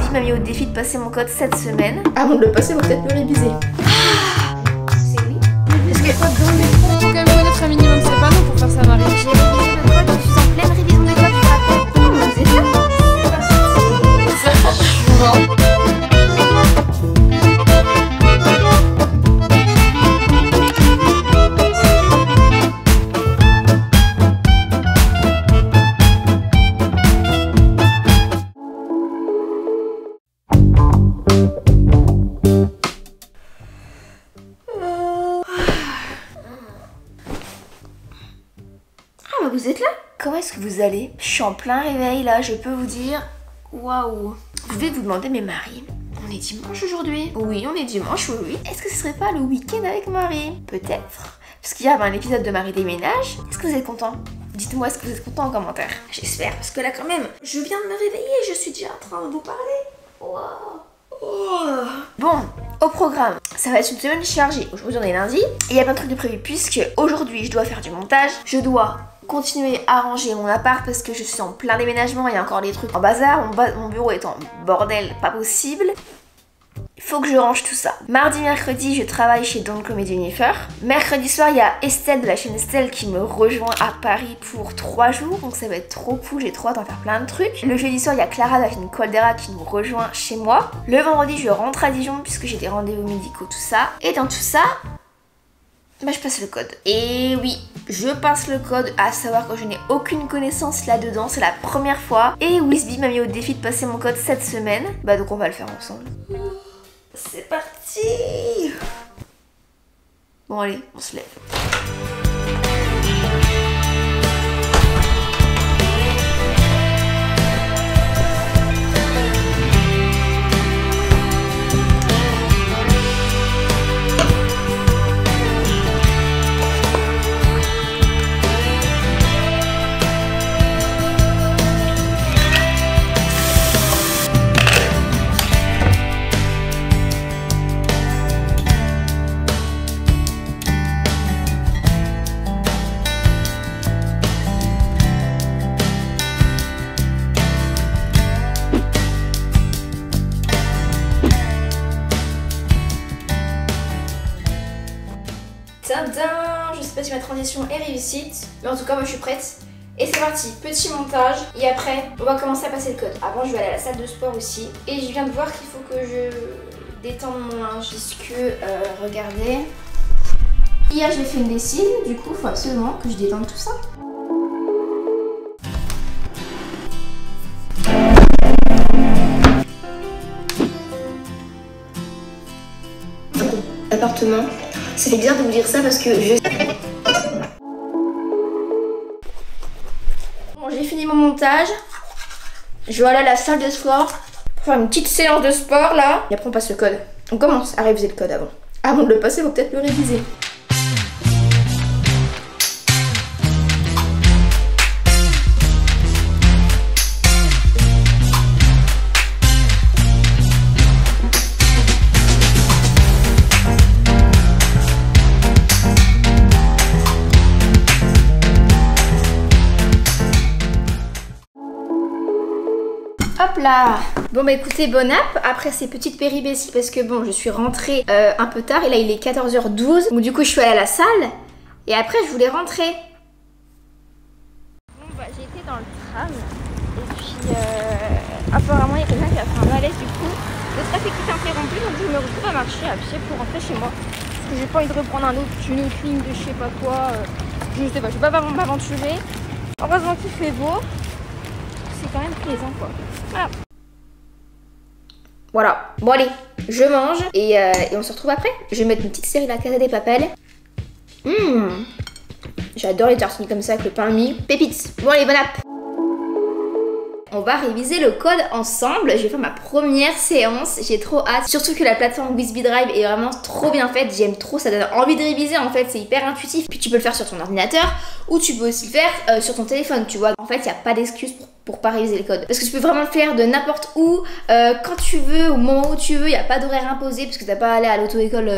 Wisby m'a mis au défi de passer mon code cette semaine. Avant de le passer, faut peut-être le réviser. C'est oui. Est-ce que pas dans les... Faut quand même connaître un minimum ses panneaux pour faire ça, Marie. J'ai révisé le code, je suis en pleine révision de code, je te raconte. Comment vous êtes là? Vous êtes là? Comment est-ce que vous allez? Je suis en plein réveil là, je peux vous dire. Waouh! Je vais vous demander, mais Marie, on est dimanche aujourd'hui? Oui, on est dimanche, oui. Est-ce que ce serait pas le week-end avec Marie? Peut-être. Parce qu'il y a un épisode de Marie déménage. Est-ce que vous êtes content? Dites-moi, est-ce que vous êtes content en commentaire? J'espère, parce que là quand même, je viens de me réveiller, je suis déjà en train de vous parler. Waouh! Oh. Bon, au programme, ça va être une semaine chargée. Aujourd'hui on est lundi et il y a plein de trucs de prévu puisque aujourd'hui je dois faire du montage, je dois continuer à ranger mon appart parce que je suis en plein déménagement, il y a encore des trucs en bazar, mon bureau est en bordel pas possible. Il faut que je range tout ça. Mardi, mercredi, je travaille chez Don't Call Me Jennifer. Mercredi soir, il y a Estelle de la chaîne Estelle qui me rejoint à Paris pour 3 jours. Donc ça va être trop cool, j'ai trop hâte d'en faire plein de trucs. Le jeudi soir, il y a Clara de la chaîne Coldera qui nous rejoint chez moi. Le vendredi, je rentre à Dijon puisque j'ai des rendez-vous médicaux, tout ça. Et dans tout ça, bah, je passe le code. Et oui, je passe le code, à savoir que je n'ai aucune connaissance là-dedans. C'est la première fois. Et Wisby m'a mis au défi de passer mon code cette semaine. Bah donc on va le faire ensemble. C'est parti! Bon allez, on se lève. Je sais pas si ma transition est réussite, mais en tout cas moi je suis prête. Et c'est parti, petit montage, et après on va commencer à passer le code. Avant je vais aller à la salle de sport aussi. Et je viens de voir qu'il faut que je détende mon linge, puisque regardez, hier j'ai fait une lessive, du coup il faut absolument que je détende tout ça. Appartement. Ça fait bizarre de vous dire ça parce que Bon, j'ai fini mon montage. Je vais aller à la salle de sport pour faire une petite séance de sport là. Et après on passe le code. On commence à réviser le code avant. Avant de le passer, faut peut-être le réviser. Hop là! Bon bah écoutez, bonne app après ces petites péripéties parce que bon je suis rentrée un peu tard et là il est 14h12 donc du coup je suis allée à la salle et après je voulais rentrer. Bon bah j'ai été dans le tram et puis apparemment il y a quelqu'un qui a fait un malaise du coup. Le trafic est interrompu donc je me retrouve à marcher à pied pour rentrer chez moi. Parce que j'ai pas envie de reprendre une autre ligne de je sais pas quoi. Je sais pas, je vais pas m'aventurer. Heureusement qu'il fait beau. C'est quand même plaisant quoi. Voilà. Bon allez, je mange et on se retrouve après. Je vais mettre une petite série de La Casa des Papel. J'adore les tartines comme ça avec le pain mi. Pépites. Bon allez, bonne app. On va réviser le code ensemble. Je vais faire ma première séance. J'ai trop hâte. Surtout que la plateforme Wisby Drive est vraiment trop bien faite. J'aime trop. Ça donne envie de réviser en fait. C'est hyper intuitif. Puis tu peux le faire sur ton ordinateur ou tu peux aussi le faire sur ton téléphone. Tu vois. En fait, il n'y a pas d'excuse pour pas réviser le code. Parce que tu peux vraiment le faire de n'importe où, quand tu veux, au moment où tu veux. Il n'y a pas d'horaire imposé parce que t'as pas à aller à l'auto-école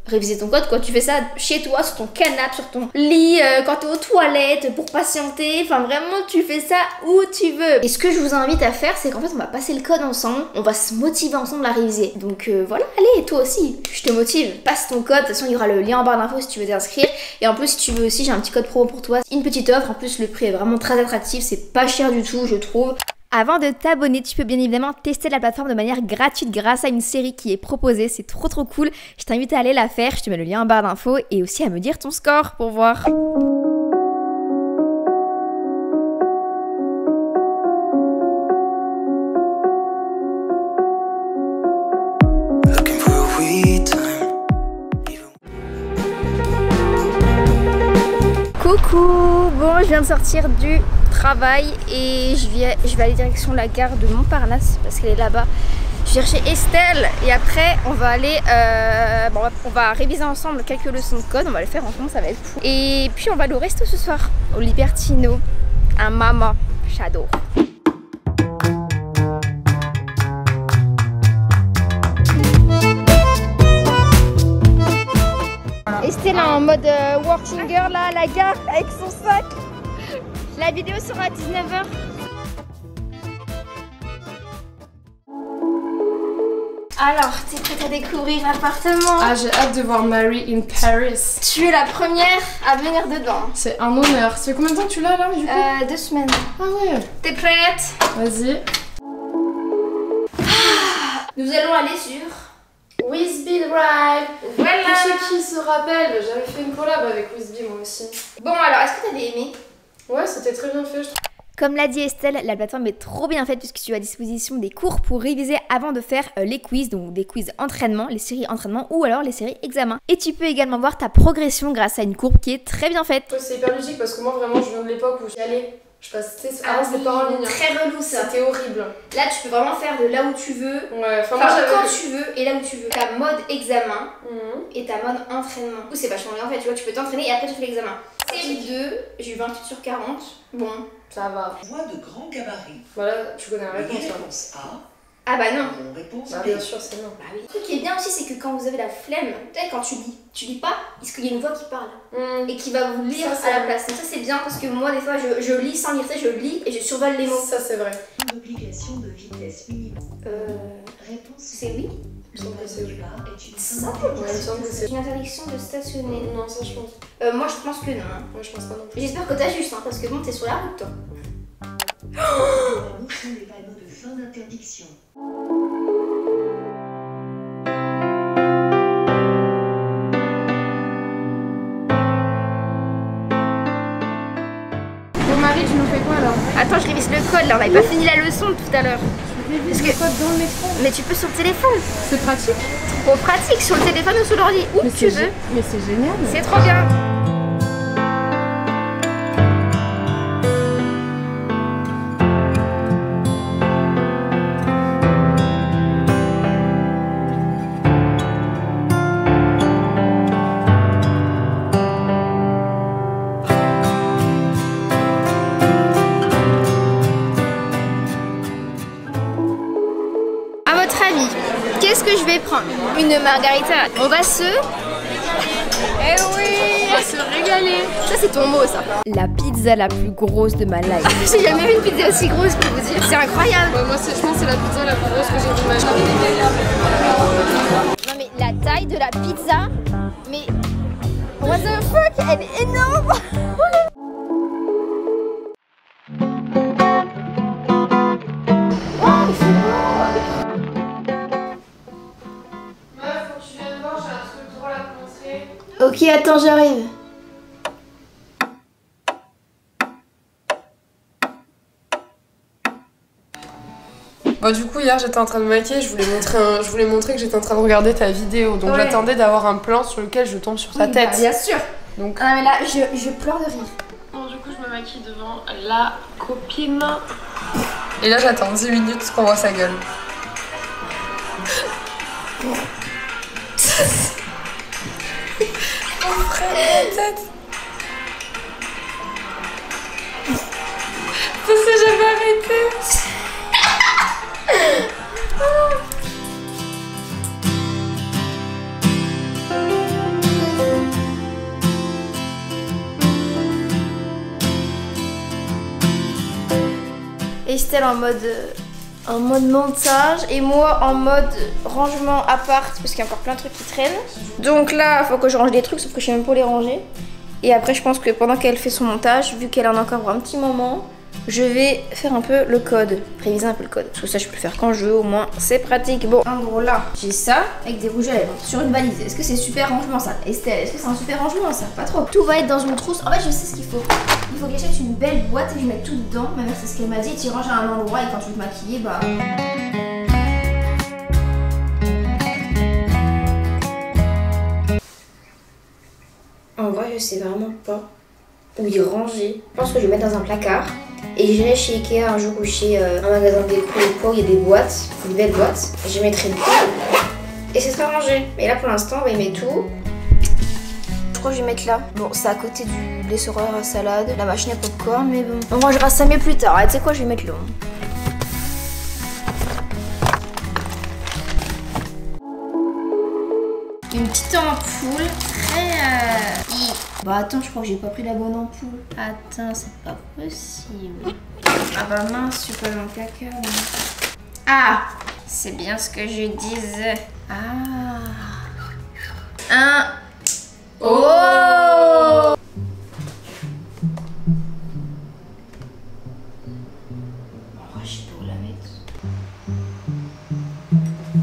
réviser ton code quoi. Tu fais ça chez toi, sur ton canapé, sur ton lit, quand t'es aux toilettes, pour patienter. Enfin vraiment, tu fais ça où tu veux. Et ce que je vous invite à faire, c'est qu'en fait on va passer le code ensemble, on va se motiver ensemble à réviser. Donc voilà, allez, toi aussi, je te motive. Passe ton code, de toute façon il y aura le lien en barre d'infos si tu veux t'inscrire. Et en plus si tu veux aussi, j'ai un petit code promo pour toi. Une petite offre, en plus le prix est vraiment très attractif, c'est pas cher du tout je trouve. Avant de t'abonner, tu peux bien évidemment tester la plateforme de manière gratuite grâce à une série qui est proposée, c'est trop cool. Je t'invite à aller la faire, je te mets le lien en barre d'infos et aussi à me dire ton score pour voir. Coucou, bon je viens de sortir du travail et je vais aller direction la gare de Montparnasse parce qu'elle est là-bas. Je vais chercher Estelle et après on va aller, on va réviser ensemble quelques leçons de code, on va les faire ensemble, ça va être cool. Et puis on va aller au resto ce soir, au Libertino, un Mama, j'adore. Estelle en mode working girl là à la gare avec son sac. La vidéo sera à 19h. Alors, t'es prête à découvrir l'appartement? Ah, j'ai hâte de voir Mary in Paris. Tu es la première à venir dedans. C'est un honneur. Ça fait combien de temps que tu l'as là du coup 2 semaines. Ah ouais. T'es prête? Vas-y. Nous allons aller sur Whizbee Drive. Voilà. Pour ceux qui se rappellent, j'avais fait une collab avec Whizbee moi aussi. Bon alors, est-ce que t'avais aimé? Ouais, c'était très bien fait je trouve. Comme l'a dit Estelle, la plateforme est trop bien faite puisque tu as à disposition des cours pour réviser avant de faire les quiz, donc des quiz entraînement, les séries entraînement ou alors les séries examen. Et tu peux également voir ta progression grâce à une courbe qui est très bien faite. Ouais, c'est hyper logique parce que moi vraiment je viens de l'époque où j'y allais. Je passais, avant c'était pas en ligne. Très relou ça. C'était horrible. Là tu peux vraiment faire de là où tu veux, Ouais, enfin quand tu veux et là où tu veux. T'as mode examen et t'as mode entraînement. Du coup c'est vachement bien fait, tu vois, tu peux t'entraîner et après tu fais l'examen. Série 2, j'ai eu 28 sur 40. Bon, ça va. Voix de grand gabarit. Voilà, tu connais la réponse là. Réponse A. Ah bah non. Réponse Bah B. bien sûr, c'est non. Bah oui. Le truc qui est bien aussi, c'est que quand vous avez la flemme, tu sais, quand tu lis pas, est-ce qu'il y a une voix qui parle et qui va vous lire Ça, à la place. Donc ça c'est bien parce que moi des fois je lis sans lire, tu sais, je lis et je survole les mots. Ça c'est vrai. Obligation de vitesse minimum. Réponse C'est oui. Il me semble que c'est oui. Ça Ouais, il me semble que c'est une interdiction de stationner. Non, ça je pense. Moi je pense que non. Ouais, je pense pas non plus. J'espère que t'as juste, hein, parce que bon, t'es sur la route toi. Les panneaux sont les panneaux de fin d'interdiction. Bon Marie, tu nous fais quoi alors? Attends, je révise le code là, on avait pas fini la leçon tout à l'heure. Parce que code dans le métro. Mais tu peux sur le téléphone. C'est pratique. Trop pratique, sur le téléphone ou sur l'ordi, où tu veux. Mais c'est génial. C'est trop bien. Qu'est-ce que je vais prendre? Une margarita. On va se... Eh oui! On va se régaler. Ça c'est ton mot ça. La pizza la plus grosse de ma life. J'ai jamais vu une pizza aussi grosse pour vous dire. C'est incroyable. Ouais, moi je pense que c'est la pizza la plus grosse que j'ai vue de ma vie. Non mais la taille de la pizza, mais... What the fuck? Elle est énorme. Ok, attends, j'arrive. Bon, du coup, hier j'étais en train de me maquiller, je voulais montrer que j'étais en train de regarder ta vidéo. Donc j'attendais d'avoir un plan sur lequel je tombe sur ta tête. Bah, bien sûr. Donc... Ah, mais là, je pleure de rire. Bon, du coup, je me maquille devant la copine. Et là, j'attends 10 minutes qu'on voit sa gueule. Mon frère, la tête. Ça s'est jamais arrêté. Estelle en mode montage et moi en mode rangement appart parce qu'il y a encore plein de trucs qui traînent. Donc là, il faut que je range des trucs sauf que je sais même pas les ranger. Et après, je pense que pendant qu'elle fait son montage, vu qu'elle en a encore pour un petit moment, je vais faire un peu le code, réviser un peu le code. Parce que ça, je peux le faire quand je veux, au moins, c'est pratique. Bon, en gros, là, j'ai ça avec des rouges à lèvres sur une valise. Est-ce que c'est super rangement ça? Estelle, est-ce que c'est un super rangement ça? Pas trop. Tout va être dans une trousse. En fait, je sais ce qu'il faut. Il faut que j'achète une belle boîte et que je mette tout dedans. Ma mère, c'est ce qu'elle m'a dit. Tu ranges à un endroit et quand tu veux te maquiller, bah. En vrai, je sais vraiment pas où y ranger. Je pense que je vais mettre dans un placard. Et j'irai chez Ikea un jour ou chez un magasin de déco où il y a des boîtes, des belles boîtes. Je mettrai tout. Et ce sera rangé. Mais là pour l'instant, on va y mettre tout. Je crois que je vais mettre là. Bon, c'est à côté du l'essoreur à salade, la machine à popcorn, mais bon. On rangera ça mieux plus tard. Ah, tu sais quoi, je vais mettre là. Une petite ampoule très... Bah attends, je crois que j'ai pas pris la bonne ampoule. Attends, c'est pas possible. Ah bah mince, je suis pas dans le placard. Ah, c'est bien ce que je disais. Ah. Un... Oh. Je sais pas où la mettre.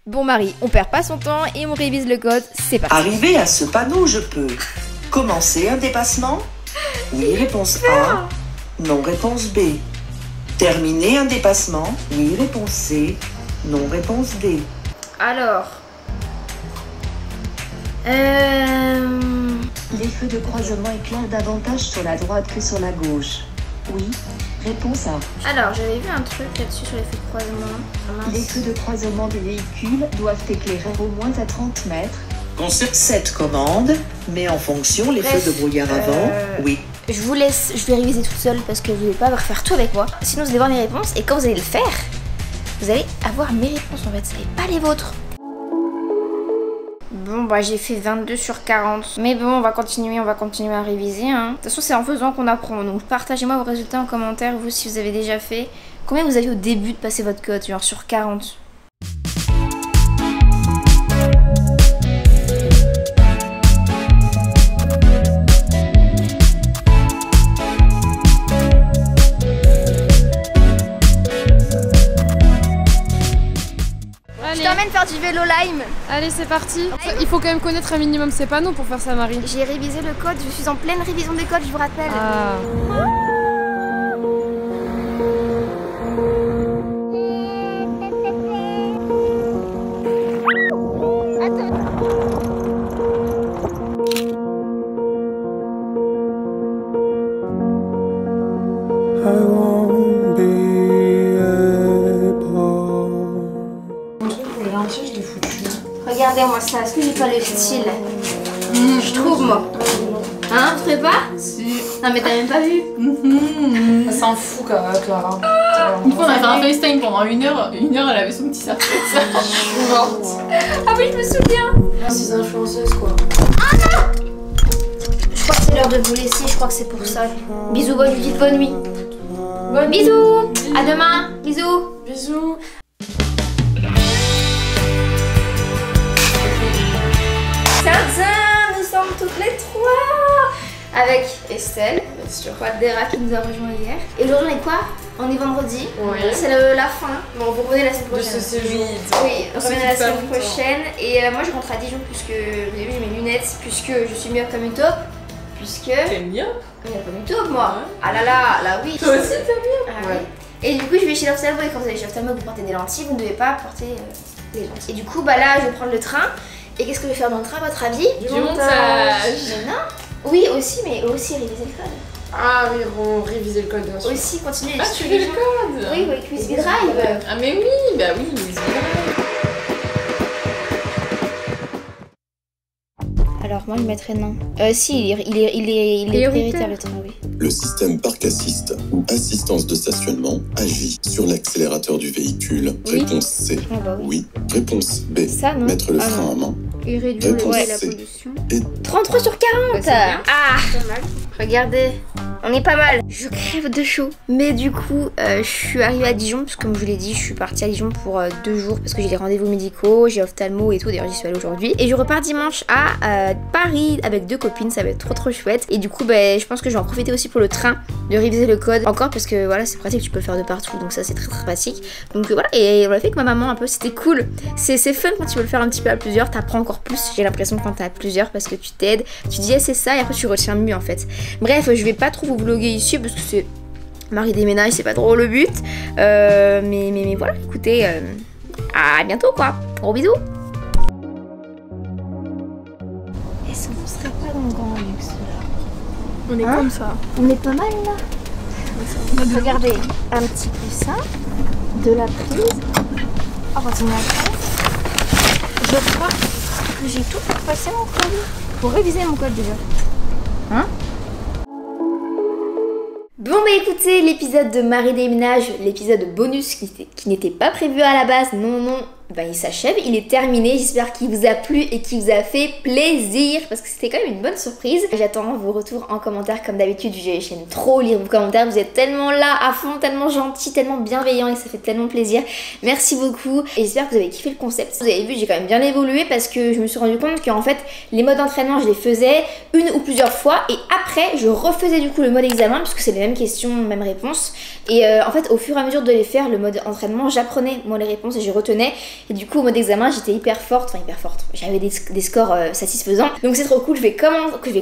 Bon Marie, on perd pas son temps et on révise le code, c'est parti. Arrivé à ce panneau, je peux commencer un dépassement? Oui, réponse A. Non, réponse B. Terminer un dépassement? Oui, réponse C. Non, réponse D. Alors... Les feux de croisement éclairent davantage sur la droite que sur la gauche. Oui, réponse A. Alors, j'avais vu un truc là-dessus sur les feux de croisement. Mince. Les feux de croisement des véhicules doivent éclairer au moins à 30 mètres. Conserve cette commande, mais en fonction les Bref, feux de brouillard avant. Oui. Je vous laisse, je vais réviser toute seule parce que vous n'allez pas refaire tout avec moi. Sinon, vous allez voir mes réponses et quand vous allez le faire, vous allez avoir mes réponses en fait, et pas les vôtres. Bon bah j'ai fait 22 sur 40. Mais bon on va continuer à réviser hein. De toute façon c'est en faisant qu'on apprend. Donc partagez-moi vos résultats en commentaire, vous si vous avez déjà fait. Combien vous avez au début de passer votre code, genre sur 40? Je t'emmène faire du vélo lime. Allez, c'est parti. Il faut quand même connaître un minimum ces panneaux pour faire ça, Marie. J'ai révisé le code, je suis en pleine révision des codes, je vous rappelle. Ah. Regardez-moi ça, est-ce que j'ai pas le style? Je trouve moi. Hein, tu trouvez pas? Si. Non mais t'as même pas vu? Elle s'en fout, Clara. Une fois, on a fait un FaceTime pendant une heure, elle avait son petit sac. Je suis morte. Ah oui, je me souviens. Ces influenceuses, quoi. Ah non! Je crois que c'est l'heure de vous laisser, je crois que c'est pour ça. Bisous, bonne nuit, bonne nuit. Bisous. À demain. Bisous. Bisous. Tadam, nous sommes toutes les trois avec Estelle, Quadera qui nous a rejoint hier. Et aujourd'hui on est quoi? On est vendredi. Oui. C'est la fin. Bon, vous revenez la semaine prochaine. De ce séjour. Oui, on revient la semaine prochaine. Et moi je rentre à Dijon puisque vous avez vu j'ai mes lunettes, puisque je suis myope comme une taupe. Puisque... T'es myope? Mais comme une taupe moi. Ah là là oui. Toi aussi t'es myope? Ah, ouais. Et du coup je vais chez l'ophtalmo et quand vous allez chez l'ophtalmo vous portez des lentilles, vous ne devez pas porter des lentilles. Et du coup bah là je vais prendre le train. Et qu'est-ce que je vais faire dans le train à votre avis? Du montage. Non. Oui aussi, mais aussi réviser le code. Ah oui, on révisait le code bien sûr. Aussi continuer les Ah, tu fais le code? Oui, oui, USB Drive. Ah mais oui, bah oui, USB. Alors moi je mettrais non. Si, il est prioritaire le train, oui. Le système parc assist ou assistance de stationnement agit sur l'accélérateur du véhicule. Oui. Réponse C. Ah bah oui. Oui. Réponse B. Ça non. Mettre le Ah, frein non. à main. Et réduire Réponse la C. pollution. Et 33 sur 40. Bah, c'est bien. Ah, regardez. On est pas mal. Je crève de chaud. Mais du coup, je suis arrivée à Dijon, parce que comme je vous l'ai dit, je suis partie à Dijon pour 2 jours parce que j'ai des rendez-vous médicaux, j'ai ophtalmo et tout. D'ailleurs, j'y suis allée aujourd'hui. Et je repars dimanche à Paris avec 2 copines, ça va être trop chouette. Et du coup, je pense que je vais en profiter aussi pour le train, de réviser le code encore parce que voilà, c'est pratique, tu peux le faire de partout, donc ça c'est très pratique. Donc voilà, et on l'a fait avec ma maman un peu, c'était cool. C'est fun quand tu veux le faire un petit peu à plusieurs, t'apprends encore plus, j'ai l'impression, quand t'es à plusieurs parce que tu t'aides, tu dis c'est ça et après tu retiens mieux en fait. Bref, je vais pas trop vous vloguer ici parce que c'est Marie des ménages, c'est pas trop le but. Mais voilà, écoutez, à bientôt quoi. Gros bisous. Est-ce qu'on serait pas dans le grand luxe là? On est comme ça. On est pas mal là. Regardez, un petit coussin, de la prise. Oh, retenez la prise. Je crois que j'ai tout pour passer mon code. Pour réviser mon code déjà. Hein? Bon bah écoutez, l'épisode de Marie des ménages, l'épisode bonus qui n'était pas prévu à la base, non, ben il s'achève, il est terminé. J'espère qu'il vous a plu et qu'il vous a fait plaisir parce que c'était quand même une bonne surprise. J'attends vos retours en commentaire comme d'habitude, j'aime trop lire vos commentaires, vous êtes tellement là à fond, tellement gentils, tellement bienveillants et ça fait tellement plaisir. Merci beaucoup et j'espère que vous avez kiffé le concept. Vous avez vu, j'ai quand même bien évolué parce que je me suis rendu compte qu'en fait les modes d'entraînement je les faisais une ou plusieurs fois et après je refaisais du coup le mode examen puisque c'est les mêmes questions, mêmes réponses et en fait au fur et à mesure de les faire, le mode entraînement, j'apprenais moi les réponses et je retenais. Et du coup au mode examen j'étais hyper forte, j'avais des scores satisfaisants. Donc c'est trop cool, je vais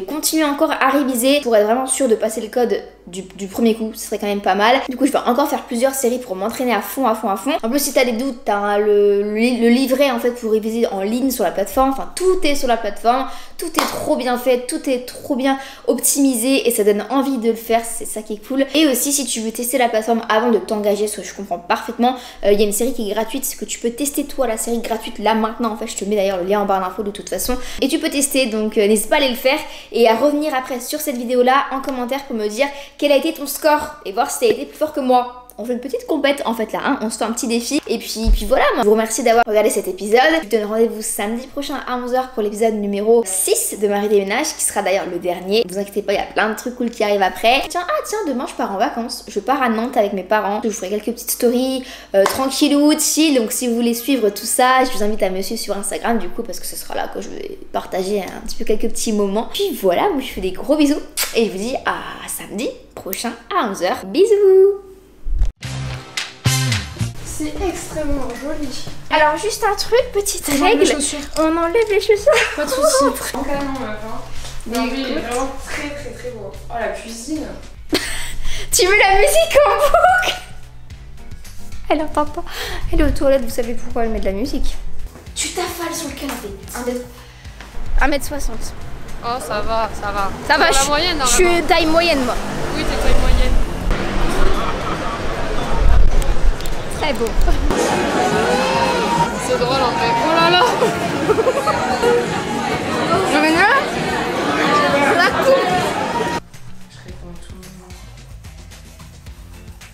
continuer encore à réviser pour être vraiment sûre de passer le code du premier coup, ce serait quand même pas mal. Du coup je vais encore faire plusieurs séries pour m'entraîner à fond. En plus si t'as des doutes, t'as le livret en fait pour réviser en ligne sur la plateforme, enfin tout est sur la plateforme, tout est trop bien fait, tout est trop bien optimisé et ça donne envie de le faire, c'est ça qui est cool. Et aussi si tu veux tester la plateforme avant de t'engager, ce que je comprends parfaitement, il y a une série qui est gratuite, que tu peux tester toi la série gratuite là maintenant en fait, je te mets d'ailleurs le lien en barre d'infos de toute façon et tu peux tester, donc n'hésite pas à aller le faire et à revenir après sur cette vidéo là en commentaire pour me dire quel a été ton score et voir si t'as été plus fort que moi. On fait une petite compète en fait là, hein. On se fait un petit défi et puis voilà, moi je vous remercie d'avoir regardé cet épisode. Je vous donne rendez-vous samedi prochain à 11h pour l'épisode numéro 6 de Marie des ménages qui sera d'ailleurs le dernier. Ne vous inquiétez pas, il y a plein de trucs cool qui arrivent après. Tiens, demain je pars en vacances, je pars à Nantes avec mes parents. Je vous ferai quelques petites stories tranquillou, chill, donc si vous voulez suivre tout ça, je vous invite à me suivre sur Instagram du coup parce que ce sera là que je vais partager un petit peu quelques petits moments. Puis voilà, moi je fais des gros bisous et je vous dis à samedi prochain à 11h. Bisous. C'est extrêmement joli. Alors juste un truc, petite règle, on enlève les chaussures. Pas de soucis. En canon meuf, hein. Mais oui, il est vraiment très beau. Oh la cuisine. Tu veux la musique en boucle? Elle entend pas. Elle est aux toilettes, vous savez pourquoi elle met de la musique. Tu t'affales sur le canapé. 1m60. Oh ça va. Ça va, la moyenne, je suis taille moyenne moi. Oui, t'es taille moyenne. Très beau. C'est drôle en fait. Oh là là. Je vais là. La coupe. Je réponds tout le monde.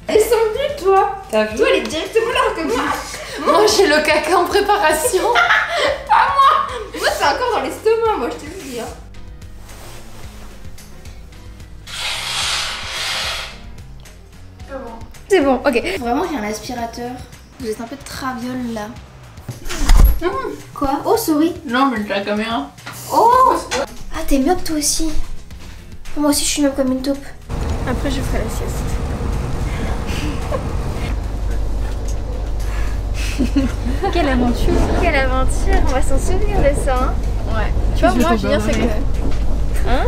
Elle sent plus toi. T'as vu? Toi elle est directement là que moi. Moi j'ai le caca en préparation. Pas moi. Moi c'est encore dans l'estomac, moi je te le dis. Hein. C'est bon, ok. Vraiment, j'ai un aspirateur. Vous êtes un peu de traviole là. Quoi? Oh, souris. Non, mais la caméra. Oh! Ah, t'es myope toi aussi. Moi aussi, je suis myope comme une taupe. Après, je ferai la sieste. Quelle aventure! Quelle aventure! On va s'en souvenir de ça. Hein? Ouais. Tu vois, moi, je veux dire, c'est que. Hein?